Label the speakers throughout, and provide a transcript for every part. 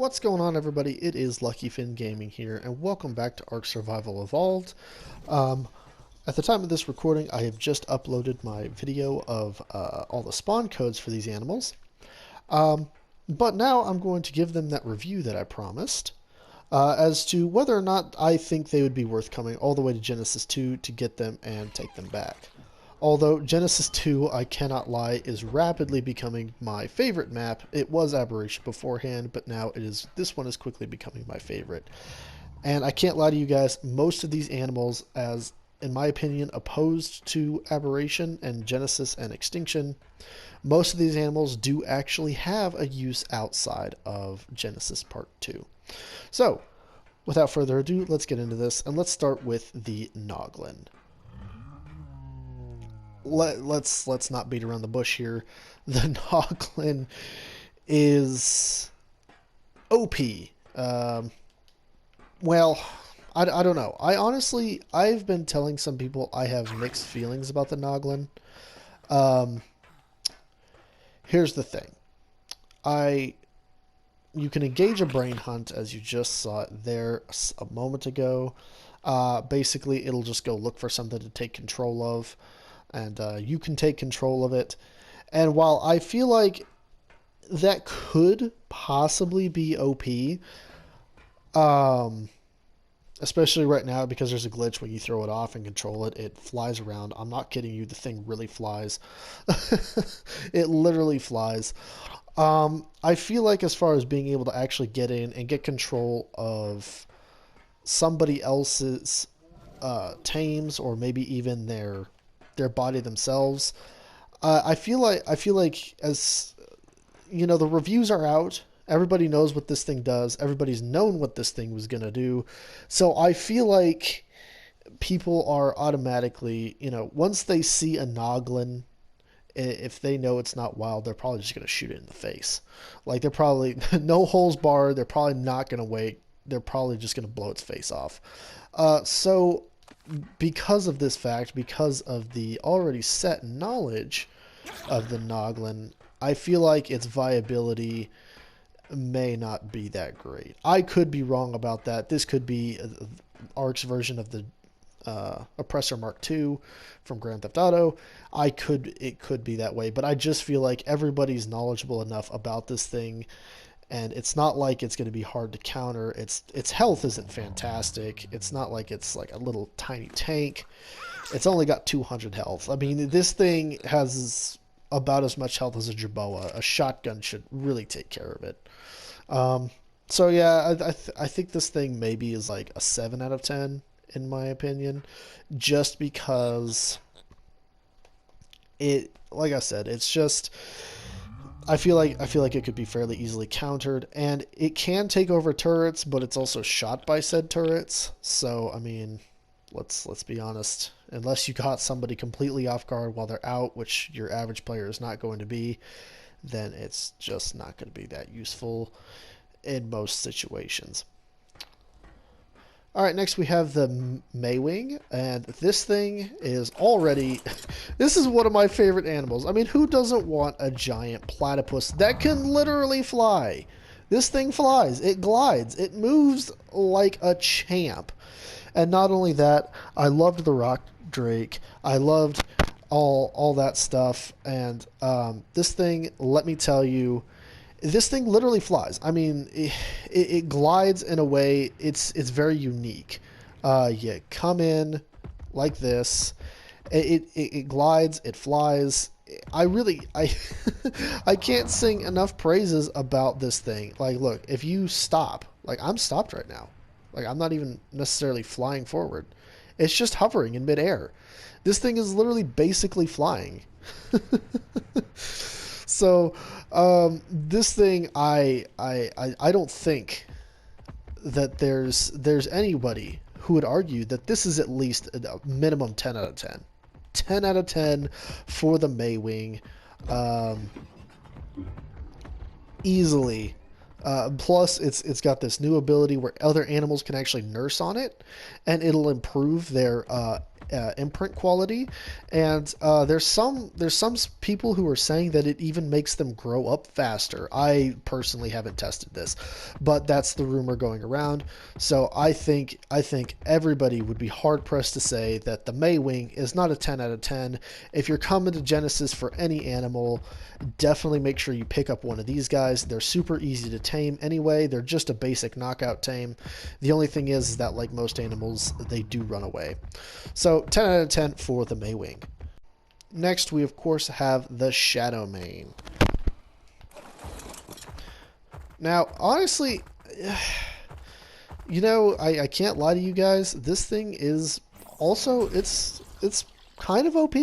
Speaker 1: What's going on, everybody? It is Lucky Finn Gaming here, and welcome back to Ark Survival Evolved. Um, at the time of this recording, I have just uploaded my video of all the spawn codes for these animals. But now I'm going to give them that review that I promised, as to whether or not I think they would be worth coming all the way to Genesis 2 to get them and take them back. Although Genesis 2, I cannot lie, is rapidly becoming my favorite map. It was Aberration beforehand, but now this one is quickly becoming my favorite. And I can't lie to you guys, most of these animals, as in my opinion, opposed to Aberration and Genesis and Extinction, most of these animals do actually have a use outside of Genesis Part 2. So, without further ado, let's get into this, and let's start with the Noglin. Let's not beat around the bush here. The Noglin is OP. Well, I don't know. I've been telling some people I have mixed feelings about the Noglin. Here's the thing. You can engage a brain hunt, as you just saw it there a moment ago. Basically, it'll just go look for something to take control of, and you can take control of it. And while I feel like that could possibly be OP, especially right now because there's a glitch when you throw it off and control it, it flies around. I'm not kidding you, the thing really flies. It literally flies. I feel like as far as being able to actually get in and get control of somebody else's tames, or maybe even their body themselves, I feel like, as you know, the reviews are out. Everybody knows what this thing does. Everybody's known what this thing was going to do. So I feel like people are automatically, once they see a Noglin, if they know it's not wild, they're probably just going to shoot it in the face. Like, they're probably, no holes barred, they're probably not going to wait. They're probably just going to blow its face off. So because of this fact, because of the already set knowledge of the Noglin, I feel like its viability may not be that great. I could be wrong about that. This could be Ark's version of the Oppressor Mark II from Grand Theft Auto. It could be that way, but I just feel like everybody's knowledgeable enough about this thing, and it's not like it's going to be hard to counter. Its health isn't fantastic. It's not like it's like a little tiny tank. It's only got 200 health. I mean, this thing has about as much health as a Jerboa. A shotgun should really take care of it. So yeah, I think this thing maybe is like a 7 out of 10 in my opinion, just because like I said, it's just, I feel like it could be fairly easily countered, and it can take over turrets, but it's also shot by said turrets. So I mean, let's be honest. Unless you caught somebody completely off guard while they're out, which your average player is not going to be, then it's just not going to be that useful in most situations. Alright, next we have the Meiwing, and this thing is already... This is one of my favorite animals. I mean, who doesn't want a giant platypus that can literally fly? This thing flies, it glides, it moves like a champ. And not only that, I loved the rock drake, I loved all that stuff, and this thing, let me tell you, this thing literally flies. I mean, it glides in a way, it's very unique. You come in like this, it glides, it flies. I can't sing enough praises about this thing. Like, look, if you stop, like I'm stopped right now. Like, I'm not even necessarily flying forward. It's just hovering in midair. This thing is literally basically flying. So, this thing, I don't think that there's anybody who would argue that this is at least a minimum 10 out of 10. 10 out of 10 for the Meiwing. Easily. Plus, it's got this new ability where other animals can actually nurse on it, and it'll improve their imprint quality, and there's some people who are saying that it even makes them grow up faster. I personally haven't tested this, but that's the rumor going around. So I think everybody would be hard pressed to say that the Meiwing is not a 10 out of 10. If you're coming to Genesis for any animal, definitely make sure you pick up one of these guys. They're super easy to tame anyway. They're just a basic knockout tame. The only thing is that, like most animals, they do run away. So 10 out of 10 for the Meiwing. Next, we of course have the Shadowmain. Now, honestly, you know, I can't lie to you guys. This thing is also, it's kind of OP,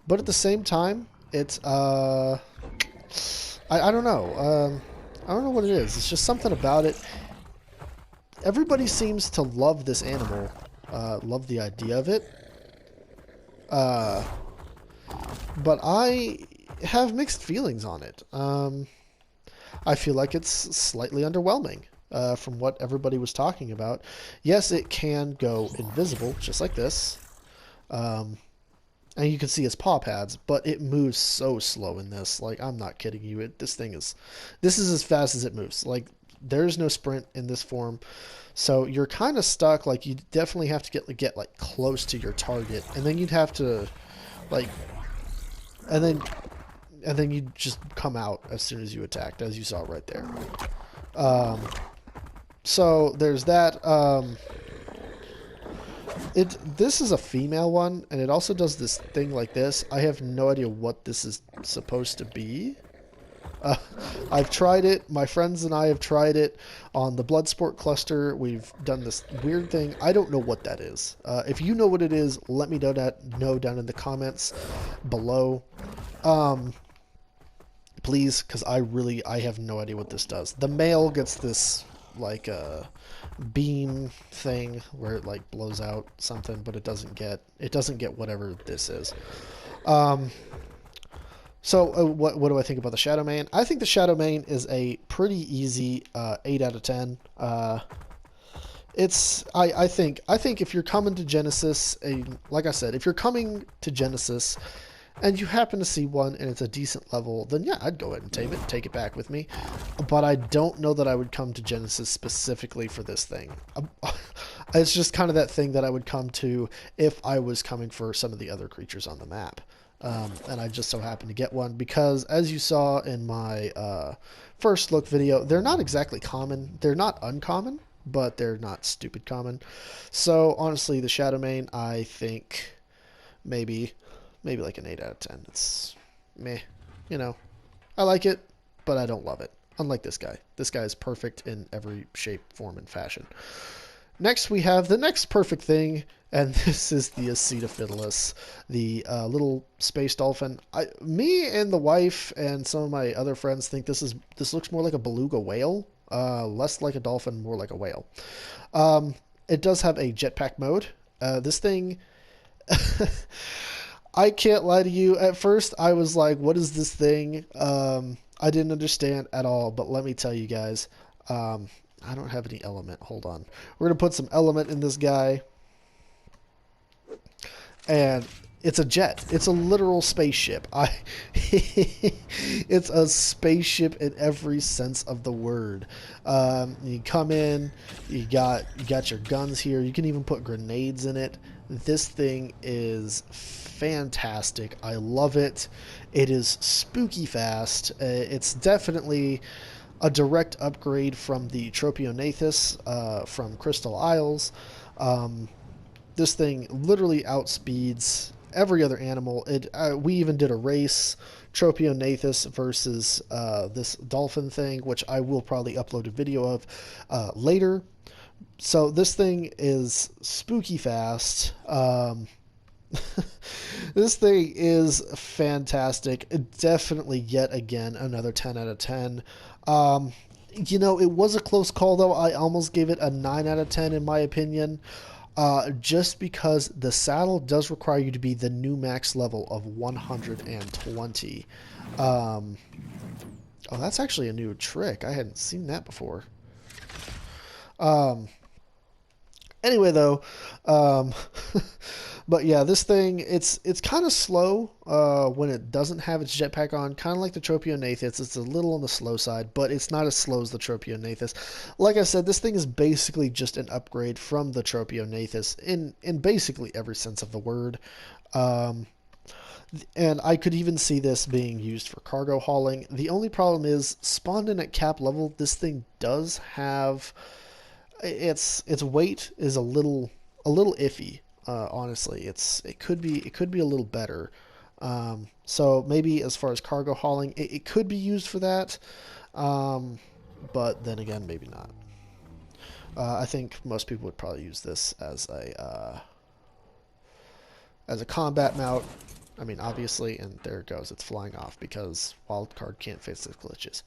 Speaker 1: but at the same time, it's I don't know. I don't know what it is. It's just something about it. Everybody seems to love this animal, love the idea of it. But I have mixed feelings on it. I feel like it's slightly underwhelming from what everybody was talking about. Yes, it can go invisible, just like this. And you can see its paw pads, but it moves so slow in this. Like, I'm not kidding you. This is as fast as it moves. Like, there's no sprint in this form. So you're kind of stuck. Like, you definitely have to get like close to your target, and then you'd have to like, and then you just come out as soon as you attacked, as you saw right there. So there's that. This is a female one, and it also does this thing like this. I have no idea what this is supposed to be. I've tried it. My friends and I have tried it on the Bloodsport cluster. We've done this weird thing. I don't know what that is. If you know what it is, let me know down in the comments below. Please, because I have no idea what this does. The male gets this like a beam thing where it like blows out something, but it doesn't get whatever this is. So what do I think about the Shadowmain? I think the Shadowmain is a pretty easy 8 out of 10. I think if you're coming to Genesis, like I said, if you're coming to Genesis and you happen to see one and it's a decent level, then yeah, I'd go ahead and tame it, take it back with me. But I don't know that I would come to Genesis specifically for this thing. It's just kind of that thing that I would come to if I was coming for some of the other creatures on the map. And I just so happened to get one because, as you saw in my first look video, they're not exactly common. They're not uncommon, but they're not stupid common. So honestly, the Shadowmain, I think maybe like an 8 out of 10. It's meh, you know. I like it, but I don't love it. Unlike this guy. This guy is perfect in every shape, form, and fashion. Next, we have the next perfect thing, and this is the Acetaphilus, the little space dolphin. Me and the wife and some of my other friends think this looks more like a beluga whale, less like a dolphin, more like a whale. It does have a jetpack mode. This thing, I can't lie to you. At first, I was like, "What is this thing?" I didn't understand at all, but let me tell you guys. I don't have any element. Hold on. We're going to put some element in this guy. And it's a jet. It's a literal spaceship. It's a spaceship in every sense of the word. You come in, you got your guns here. You can even put grenades in it. This thing is fantastic. I love it. It is spooky fast. It's definitely a direct upgrade from the Tropionathus from Crystal Isles. This thing literally outspeeds every other animal. We even did a race, Tropionathus versus this dolphin thing, which I will probably upload a video of later. So this thing is spooky fast. This thing is fantastic. Definitely, yet again, another 10 out of 10. You know, it was a close call, though. I almost gave it a 9 out of 10, in my opinion. Just because the saddle does require you to be the new max level of 120. Oh, that's actually a new trick. I hadn't seen that before. Anyway, though, um, but yeah, this thing it's kind of slow when it doesn't have its jetpack on, kind of like the Tropionathus. It's a little on the slow side, but it's not as slow as the Tropionathus. Like I said, this thing is basically just an upgrade from the Tropionathus in basically every sense of the word. Um, and I could even see this being used for cargo hauling. The only problem is, spawned in at cap level, this thing does have its weight is a little iffy. Honestly, it could be a little better. So maybe as far as cargo hauling, it could be used for that. Um, but then again, maybe not. I think most people would probably use this as a combat mount. I mean, obviously, and there it goes. It's flying off because wildcard can't face the glitches.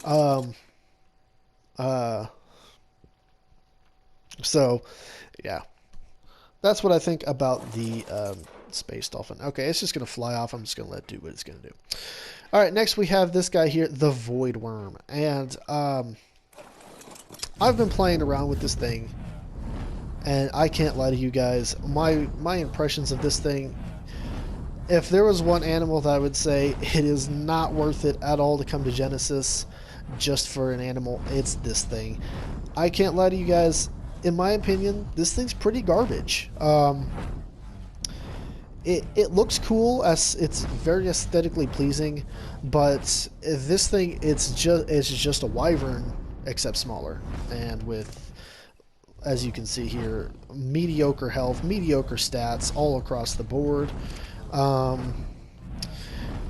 Speaker 1: Um, uh, so, yeah, that's what I think about the space dolphin. Okay, it's just gonna fly off. I'm just gonna let it do what it's gonna do. All right, next we have this guy here, the Void Worm, and I've been playing around with this thing, and I can't lie to you guys. My impressions of this thing. If there was one animal that I would say it is not worth it at all to come to Genesis just for an animal, it's this thing. I can't lie to you guys. In my opinion, this thing's pretty garbage. It looks cool, as it's very aesthetically pleasing, but this thing it's just a wyvern except smaller, and with, as you can see here, mediocre health, mediocre stats all across the board. Um,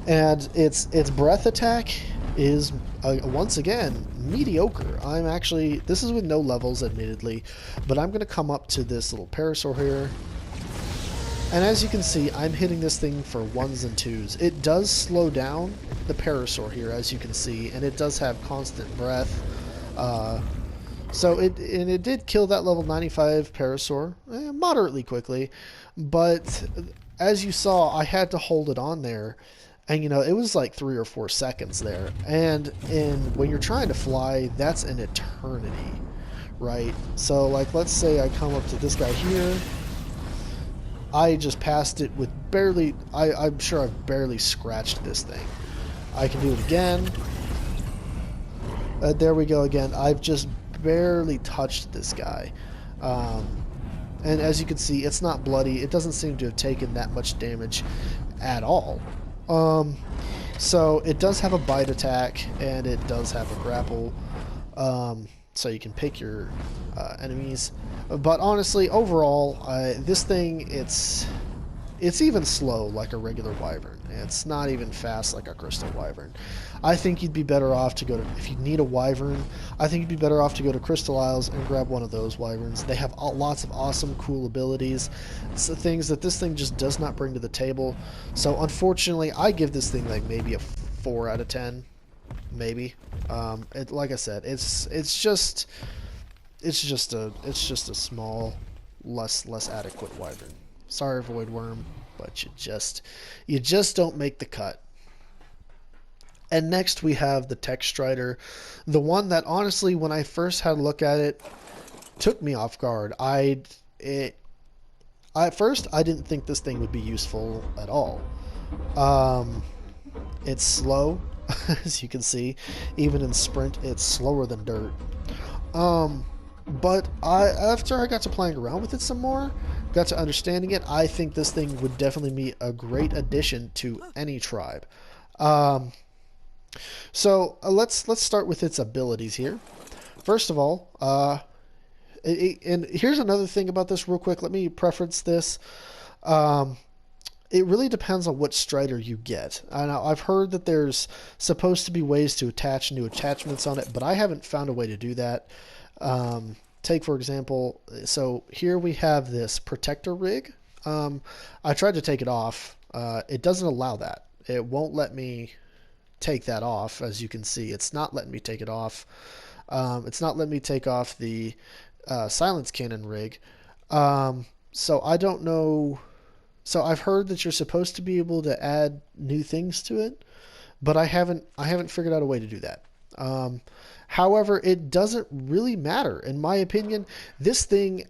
Speaker 1: and its breath attack is once again mediocre. I'm actually, this is with no levels admittedly, but I'm going to come up to this little parasaur here, and as you can see, I'm hitting this thing for 1s and 2s. It does slow down the parasaur here, as you can see, and it does have constant breath. So it did kill that level 95 parasaur moderately quickly, but as you saw, I had to hold it on there, and it was like 3 or 4 seconds there. And when you're trying to fly, that's an eternity, right? So like, let's say I come up to this guy here. I just passed it with barely, I'm sure I've barely scratched this thing. I can do it again. There we go again. I've just barely touched this guy. And as you can see, it's not bloody. It doesn't seem to have taken that much damage at all. So it does have a bite attack, and it does have a grapple. So you can pick your enemies. But honestly, overall, this thing, it's even slow like a regular wyvern. It's not even fast like a crystal wyvern. I think you'd be better off to go to, if you need a wyvern, I think you'd be better off to go to Crystal Isles and grab one of those wyverns. They have lots of awesome, cool abilities. It's the things that this thing just does not bring to the table. So unfortunately, I give this thing like maybe a 4 out of 10, maybe. Like I said, it's just a small, less adequate wyvern. Sorry, Void Worm, but you just don't make the cut. And next we have the Tech Strider, the one that honestly, when I first had a look at it, took me off guard. At first I didn't think this thing would be useful at all. It's slow, as you can see. Even in sprint, it's slower than dirt. But after I got to playing around with it some more, got to understanding it, I think this thing would definitely be a great addition to any tribe. So let's start with its abilities here. First of all, and here's another thing about this real quick. Let me preference this. It really depends on what Strider you get. Now, I've heard that there's supposed to be ways to attach new attachments on it, but I haven't found a way to do that. Take, for example, so here we have this protector rig. I tried to take it off. It doesn't allow that. It won't let me take that off. As you can see, it's not letting me take it off. It's not letting me take off the silence cannon rig. So I don't know. So I've heard that you're supposed to be able to add new things to it, but I haven't figured out a way to do that. However, it doesn't really matter. In my opinion, this thing,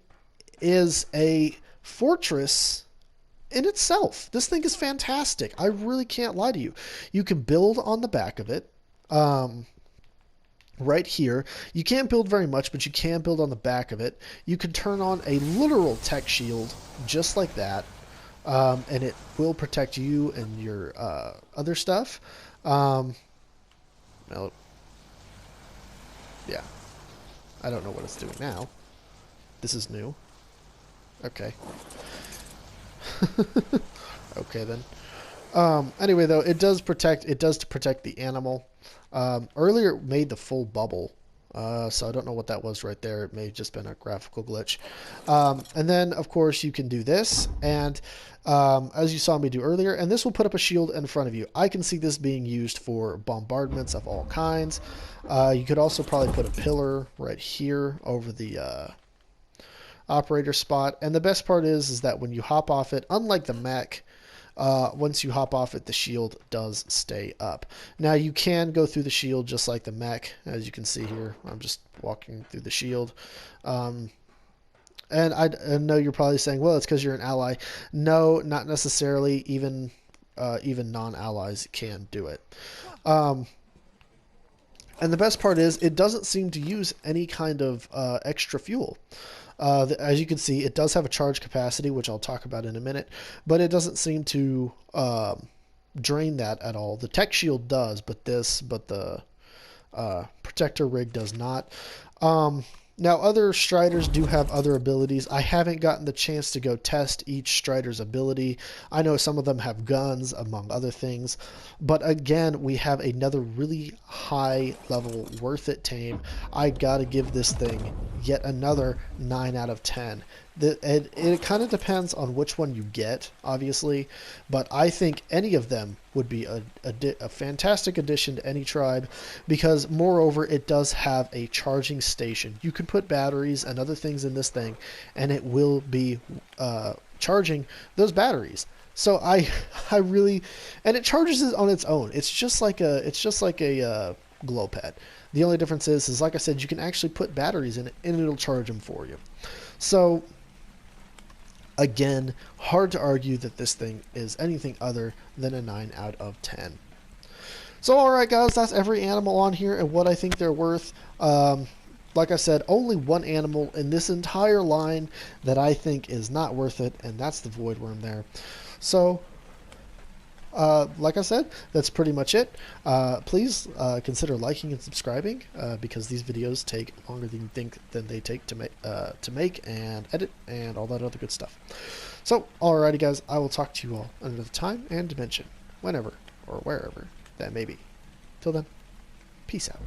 Speaker 1: is a fortress in itself. This thing is fantastic. I really can't lie to you. You can build on the back of it. Right here. You can't build very much, but you can build on the back of it. You can turn on a literal tech shield, just like that, and it will protect you and your other stuff. Well, yeah. I don't know what it's doing now. This is new. Okay. Okay, then. Anyway, though, it does to protect the animal. Earlier it made the full bubble, so I don't know what that was right there. It may have just been a graphical glitch. And then, of course, you can do this, and as you saw me do earlier, and this will put up a shield in front of you. I can see this being used for bombardments of all kinds. You could also probably put a pillar right here over the operator spot, and the best part is that when you hop off it, unlike the mech, once you hop off it, the shield does stay up. Now, you can go through the shield just like the mech, as you can see here. I'm just walking through the shield. And I know you're probably saying, well, it's because you're an ally. No, not necessarily. Even non-allies can do it. And the best part is it doesn't seem to use any kind of extra fuel. As you can see, it does have a charge capacity, which I'll talk about in a minute, but it doesn't seem to drain that at all. The tech shield does, but the protector rig does not. Now, other Striders do have other abilities. I haven't gotten the chance to go test each Strider's ability. I know some of them have guns, among other things. But again, we have another really high level, worth it tame. I gotta give this thing yet another 9 out of 10. It kind of depends on which one you get, obviously, but I think any of them would be a fantastic addition to any tribe, because moreover, it does have a charging station. You can put batteries and other things in this thing, and it will be charging those batteries. So I really, and it charges it on its own. It's just like a glow pad. The only difference is like I said, you can actually put batteries in it, and it'll charge them for you. So again, hard to argue that this thing is anything other than a 9 out of 10. So alright guys, that's every animal on here and what I think they're worth. Like I said, only one animal in this entire line that I think is not worth it, and that's the Void Worm there. So like I said, that's pretty much it. Please consider liking and subscribing, because these videos take longer than you think than they take to make and edit and all that other good stuff. So, alrighty guys, I will talk to you all another time and dimension, whenever or wherever that may be. Till then, peace out.